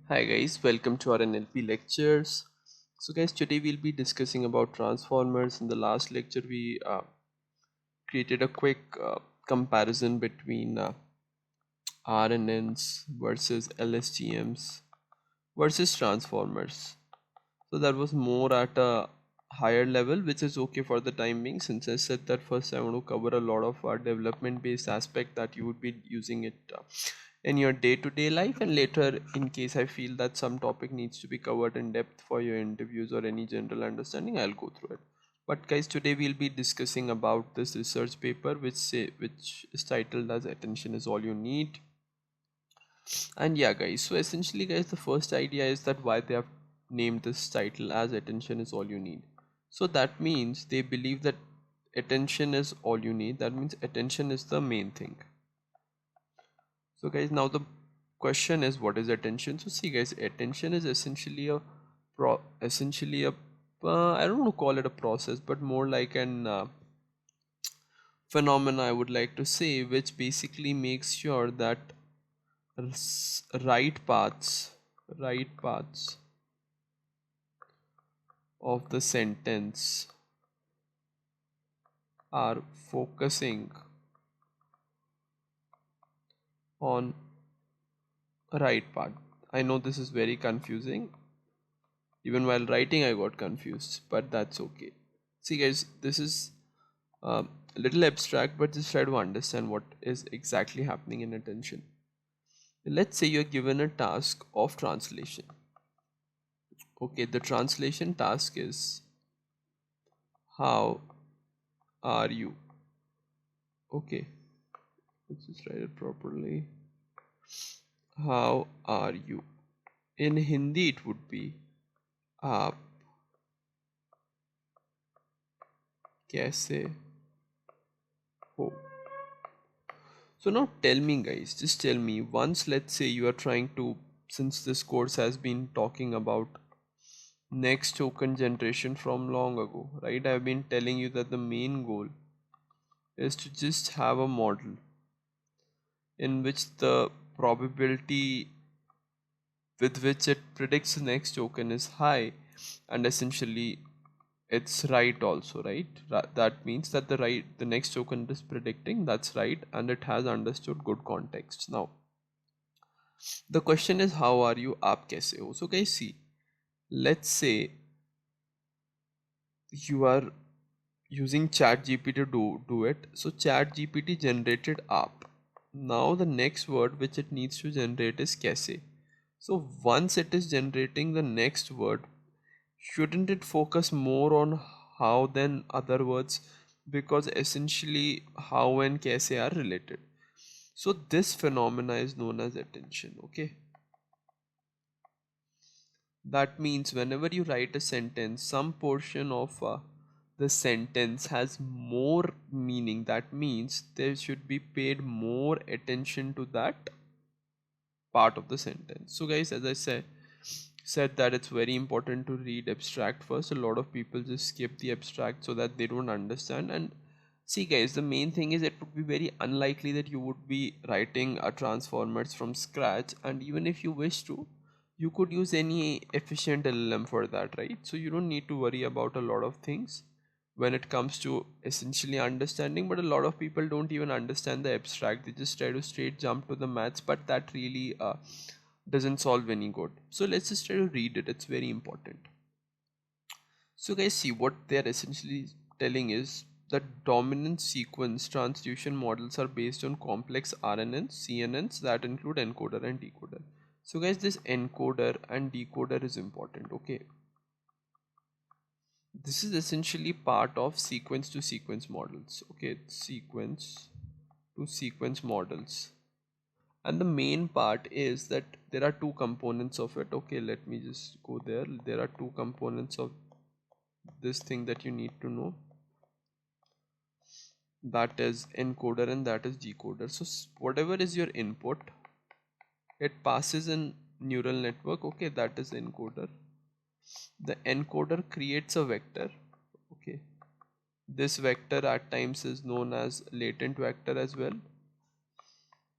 Hi guys, welcome to our NLP lectures. So guys, today we'll be discussing about transformers. In the last lecture, we created a quick comparison between RNNs versus LSTMs versus transformers. So that was more at a higher level, which is okay for the time being. Since I said that first, I want to cover a lot of development-based aspect that you would be using it in your day-to-day life, and later, in case I feel that some topic needs to be covered in depth for your interviews or any general understanding, I'll go through it. But guys, today we'll be discussing about this research paper, which is titled as "Attention is all you need." And yeah, guys, so essentially, guys, the first idea is that why they have named this title as "Attention is all you need." So that means they believe that attention is all you need. That means attention is the main thing. So guys, now the question is, what is attention? So see guys, attention is essentially a I don't want to call it a process, but more like an phenomena, I would like to say, which basically makes sure that right paths of the sentence are focusing on right path. I know this is very confusing. Even while writing, I got confused, but that's okay. See, guys, this is a little abstract, but just try to understand what is exactly happening in attention. Let's say you're given a task of translation. Okay, the translation task is, how are you? Okay, let's just write it properly. How are you? In Hindi, it would be, आप कैसे हो? So now tell me guys, just tell me, once let's say you are trying to, since this course has been talking about next token generation from long ago, right? I've been telling you that the main goal is to just have a model in which the probability with which it predicts the next token is high, and essentially it's right also, right? That means that the next token is predicting, that's right, and it has understood good context. Now the question is, how are you, aap kaise ho? So guys, see, let's say you are using chat gpt to do it. So chat gpt generated aap. Now the next word which it needs to generate is kaise. So once it is generating the next word, shouldn't it focus more on how than other words? Because essentially how and kaise are related. So this phenomena is known as attention. Okay, that means whenever you write a sentence, some portion of the sentence has more meaning. That means there should be paid more attention to that part of the sentence. So guys, as I said that it's very important to read abstract first. A lot of people just skip the abstract so that they don't understand. And see guys, the main thing is, it would be very unlikely that you would be writing a transformers from scratch, and even if you wish to, you could use any efficient LLM for that, right? So you don't need to worry about a lot of things when it comes to essentially understanding. But a lot of people don't even understand the abstract, they just try to straight jump to the maths, but that really doesn't solve any good. So let's just try to read it, it's very important. So guys, see, what they're essentially telling is that dominant sequence transduction models are based on complex RNNs, CNNs that include encoder and decoder. So guys, this encoder and decoder is important. Okay, this is essentially part of sequence to sequence models. Okay, sequence to sequence models, and the main part is that there are two components of it. Okay, let me just go there. There are two components of this thing that you need to know, that is encoder and that is decoder. So whatever is your input, it passes in neural network. Okay, that is encoder. The encoder creates a vector. Okay, this vector at times is known as latent vector as well,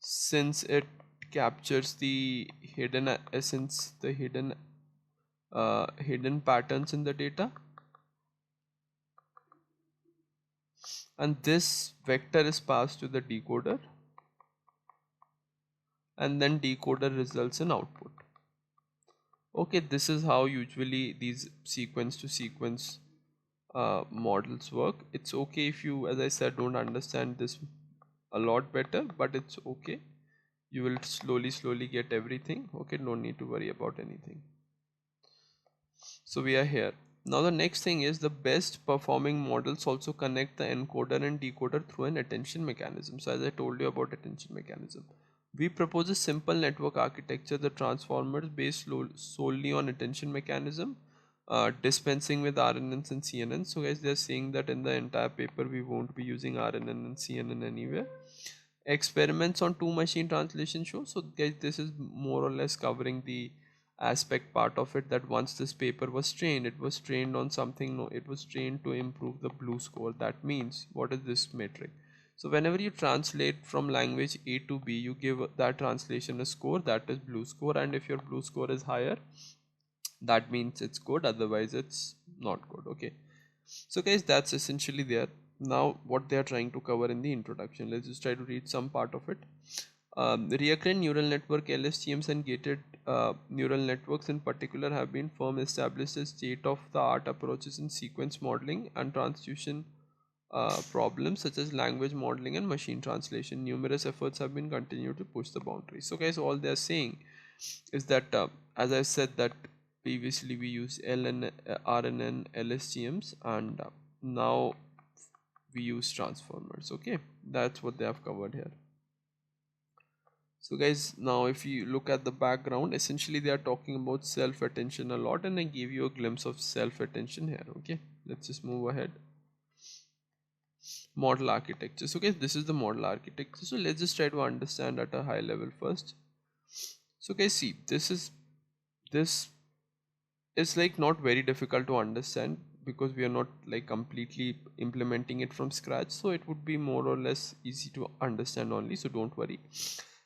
since it captures the hidden essence, the hidden patterns in the data, and this vector is passed to the decoder, and then decoder results in output. Okay, this is how usually these sequence to sequence models work. It's okay if you, as I said, don't understand this a lot better, but it's okay. You will slowly get everything. Okay, no need to worry about anything. So we are here. Now the next thing is the best performing models also connect the encoder and decoder through an attention mechanism. So as I told you about attention mechanism, we propose a simple network architecture, the transformers based solely on attention mechanism, dispensing with RNNs and CNNs. So guys, they're saying that in the entire paper we won't be using RNN and CNN anywhere. Experiments on two machine translation show. So guys, this is more or less covering the aspect part of it, that once this paper was trained, it was trained on something. No, it was trained to improve the blue score. That means, what is this metric? So whenever you translate from language A to B, you give that translation a score, that is blue score, and if your blue score is higher, that means it's good, otherwise it's not good. Okay, so guys, that's essentially there. Now what they are trying to cover in the introduction, let's just try to read some part of it. Recurrent neural network, LSTMs, and gated neural networks in particular have been firm established as state-of-the-art approaches in sequence modeling and transduction problems such as language modeling and machine translation. Numerous efforts have been continued to push the boundaries. So guys, all they are saying is that, as I said, that previously we use LN, RNN, LSTMs, and now we use transformers. Okay, that's what they have covered here. So guys, now if you look at the background, essentially they are talking about self-attention a lot, and I gave you a glimpse of self-attention here. Okay, let's just move ahead. Model architecture. So guys, this is the model architecture. So let's just try to understand at a high level first. So guys, see, this is like not very difficult to understand, because we are not like completely implementing it from scratch, so it would be more or less easy to understand only, so don't worry.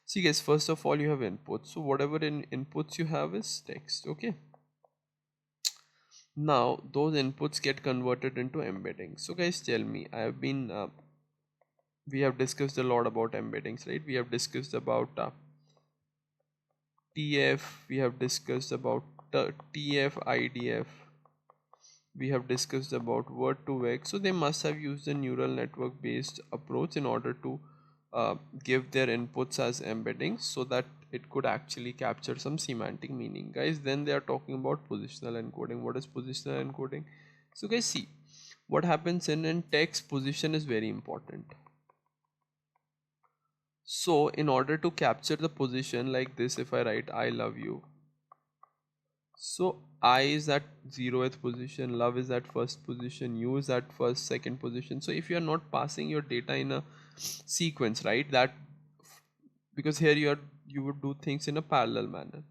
See guys, first of all you have inputs. So whatever in inputs you have is text. Okay, now those inputs get converted into embeddings. So guys, tell me, I have been we have discussed a lot about embeddings, right? We have discussed about TF, we have discussed about TF, IDF, we have discussed about word to vec. So they must have used a neural network based approach in order to give their inputs as embeddings, so that it could actually capture some semantic meaning, guys. Then they are talking about positional encoding. What is positional encoding? So guys, see, what happens in text, position is very important. So in order to capture the position, like this, if I write I love you, so I is at 0th position, love is at first position, you is at first, second position. So if you are not passing your data in a sequence, right, that, because here you would do things in a parallel manner.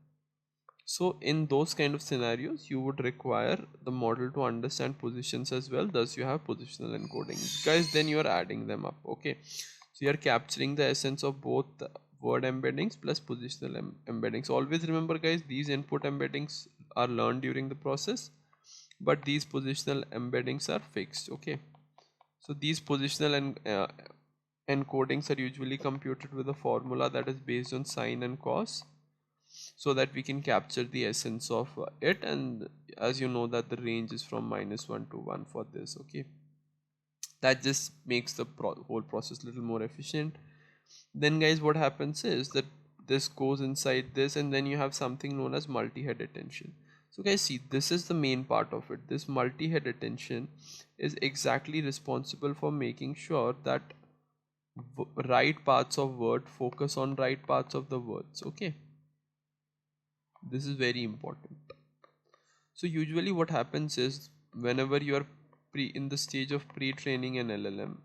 So in those kind of scenarios, you would require the model to understand positions as well. Thus you have positional encoding, guys. Then you are adding them up. Okay, so you are capturing the essence of both word embeddings plus positional embeddings. Always remember guys, these input embeddings are learned during the process, but these positional embeddings are fixed. Okay, so these positional encodings are usually computed with a formula that is based on sine and cos, so that we can capture the essence of it. And as you know that the range is from -1 to 1 for this. Okay, that just makes the whole process a little more efficient. Then guys, what happens is that this goes inside this, and then you have something known as multi-head attention. So guys, see, this is the main part of it. This multi-head attention is exactly responsible for making sure that right parts of word focus on right parts of the words. Okay, this is very important. So usually what happens is, whenever you are in the stage of pre-training an LLM,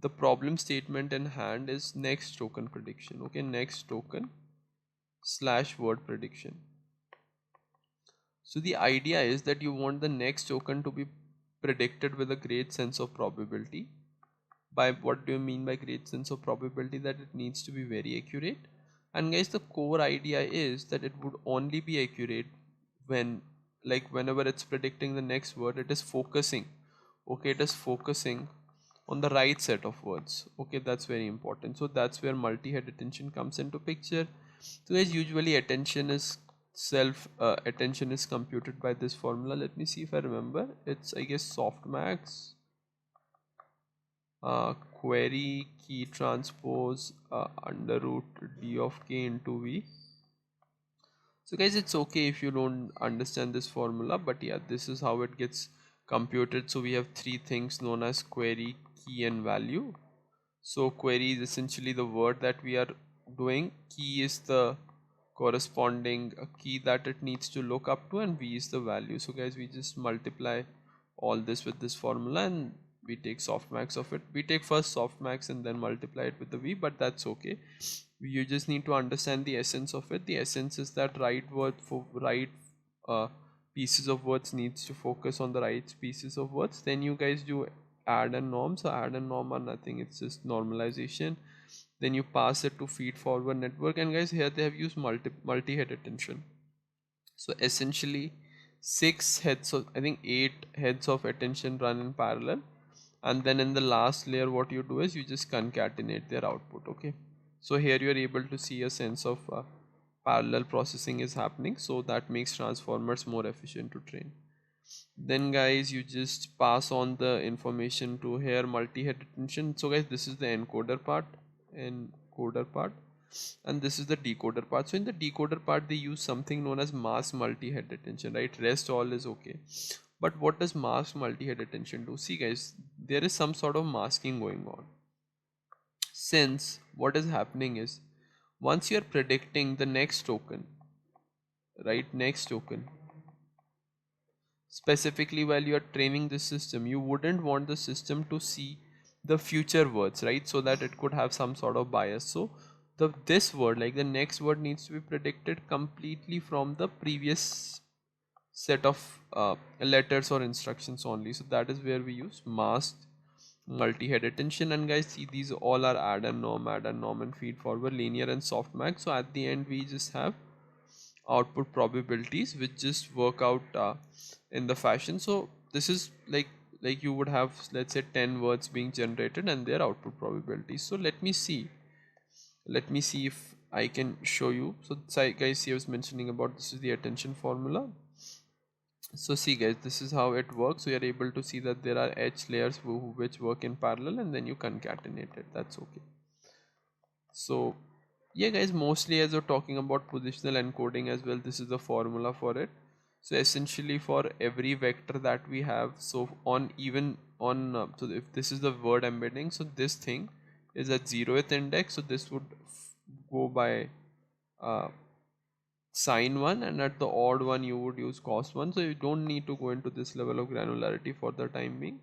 the problem statement in hand is next token prediction. Okay, next token slash word prediction. So the idea is that you want the next token to be predicted with a great sense of probability. By what do you mean by great sense of probability? That it needs to be very accurate. And guys, the core idea is that it would only be accurate when, like, whenever it's predicting the next word, it is focusing. Okay, it is focusing on the right set of words. Okay, that's very important. So that's where multi-head attention comes into picture. So guys, usually attention is computed by this formula. Let me see if I remember. It's, I guess, softmax, query key transpose under root d of k into v. So guys, it's okay if you don't understand this formula, but yeah, this is how it gets computed. So we have three things known as query, key, and value. So query is essentially the word that we are doing, key is the corresponding key that it needs to look up to, and v is the value. So guys, we just multiply all this with this formula and we take softmax of it. We take first softmax and then multiply it with the v, but that's okay. You just need to understand the essence of it. The essence is that right word for right uh, pieces of words needs to focus on the right pieces of words. Then you guys do add and norm. So add and norm are nothing, it's just normalization. Then you pass it to feed forward network, and guys, here they have used multi-head attention. So essentially, six heads of, I think, eight heads of attention run in parallel, and then in the last layer what you do is you just concatenate their output. Okay, so here you are able to see a sense of parallel processing is happening, so that makes transformers more efficient to train. Then guys, you just pass on the information to here multi-head attention. So guys, this is the encoder part, and this is the decoder part. So in the decoder part, they use something known as mass multi-head attention, right? Rest all is okay. But what does mass multi-head attention do? See guys, there is some sort of masking going on. Since what is happening is, once you are predicting the next token, right, next token, specifically while you are training the system, you wouldn't want the system to see the future words, right? So that it could have some sort of bias. So this word, like the next word, needs to be predicted completely from the previous set of letters or instructions only. So that is where we use masked multi-head attention. And guys, see, these all are add and norm and feed forward, linear and softmax. So at the end we just have output probabilities which just work out in the fashion. So this is like you would have, let's say, 10 words being generated and their output probabilities. So let me see if I can show you. So guys, see, I was mentioning about, this is the attention formula. So see guys, this is how it works. So you are able to see that there are h layers which work in parallel, and then you concatenate it. That's okay. So yeah guys, mostly as we're talking about positional encoding as well, this is the formula for it. So essentially, for every vector that we have, so on even on so if this is the word embedding, so this thing is at 0th index, so this would go by uh, sine 1, and at the odd one you would use cos 1. So you don't need to go into this level of granularity for the time being.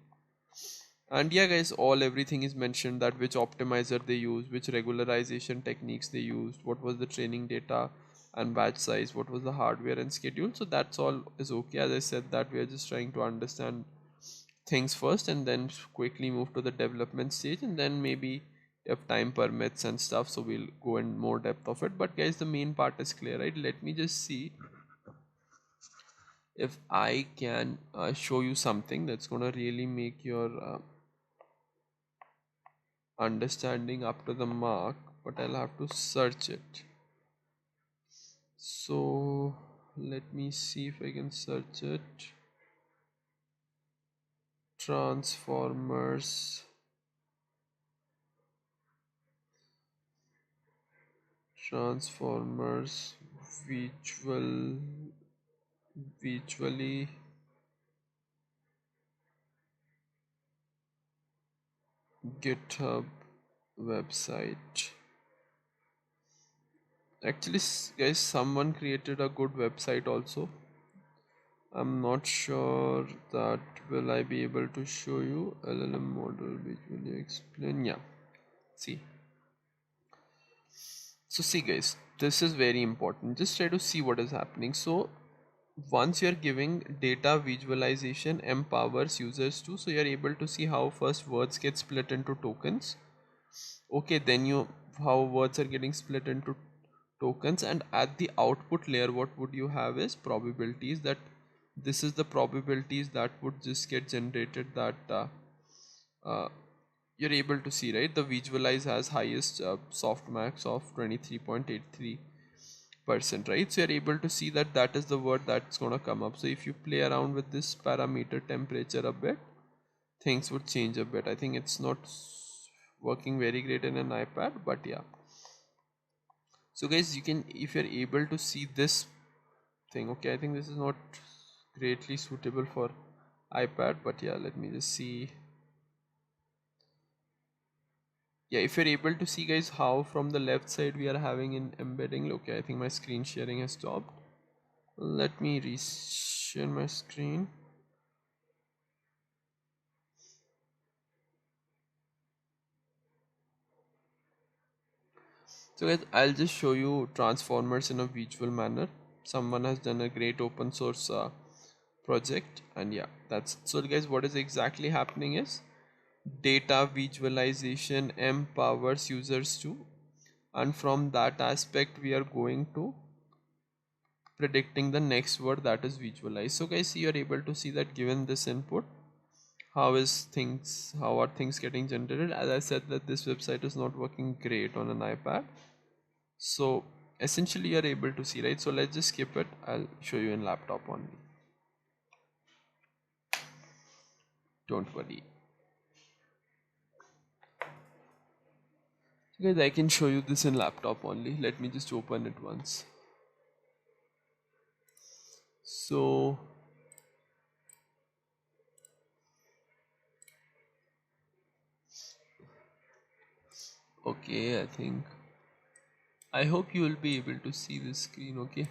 And yeah guys, all everything is mentioned, that which optimizer they use, which regularization techniques they used, what was the training data and batch size, what was the hardware and schedule. So that's all is okay. As I said, that we are just trying to understand things first and then quickly move to the development stage, and then maybe if time permits and stuff, so we'll go in more depth of it. But guys, the main part is clear, right? Let me just see if I can show you something that's gonna really make your understanding up to the mark, but I'll have to search it. So let me see if I can search it. Transformers, transformers, visually GitHub website. Actually, guys, someone created a good website also. I'm not sure that will I be able to show you. LLM model visually explain. Yeah, see. So see guys, this is very important. Just try to see what is happening. So once you're giving data visualization empowers users to, so you're able to see how first words get split into tokens. Okay, then you how words are getting split into tokens, and at the output layer what would you have is probabilities, that this is the probabilities that would just get generated, that uh, you're able to see, right? The visualize has highest softmax of 23.83%, right? So you're able to see that that is the word that's going to come up. So if you play around with this parameter temperature a bit, things would change a bit. I think it's not working very great in an iPad, but yeah. So guys, you can, if you're able to see this thing, okay, I think this is not greatly suitable for iPad, but yeah, let me just see. Yeah, if you're able to see guys how from the left side we are having in embedding. Okay, I think my screen sharing has stopped. Let me re-share my screen. So guys, I'll just show you transformers in a visual manner. Someone has done a great open source project, and yeah, that's so guys, what is exactly happening is data visualization empowers users to, and from that aspect we are going to predicting the next word that is visualized. So guys, you are able to see that given this input, how are things getting generated. As I said that this website is not working great on an iPad, so essentially you are able to see, right? So let's just skip it, I'll show you in laptop only, don't worry. So guys, I can show you this in laptop only. Let me just open it once. So okay, I think, I hope you will be able to see this screen. Okay,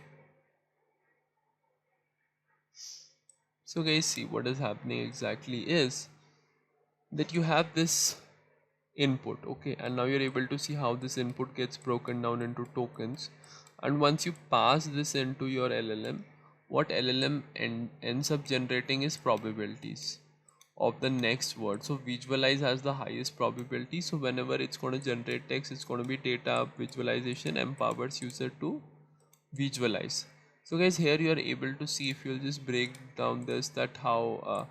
so guys, see what is happening exactly is that you have this input, okay, and now you're able to see how this input gets broken down into tokens. And once you pass this into your LLM, what LLM ends up generating is probabilities of the next word. So visualize has the highest probability, so whenever it's going to generate text, it's going to be data visualization empowers user to visualize. So guys, here you are able to see, if you'll just break down this, that how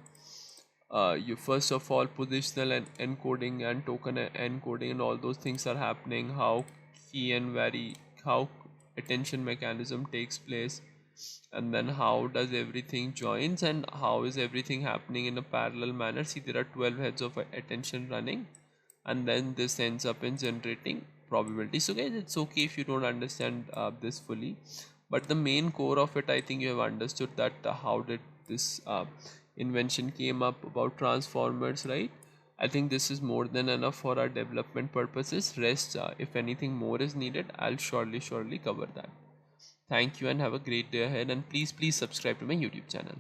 you first of all positional and encoding and token encoding and all those things are happening, how key and vary, how attention mechanism takes place, and then how does everything joins, and how is everything happening in a parallel manner. See, there are 12 heads of attention running, and then this ends up in generating probability. So guys, it's okay if you don't understand this fully, but the main core of it, I think you have understood that how did this invention came up about transformers, right? I think this is more than enough for our development purposes. Rest, if anything more is needed, I'll surely cover that. Thank you and have a great day ahead, and please subscribe to my YouTube channel.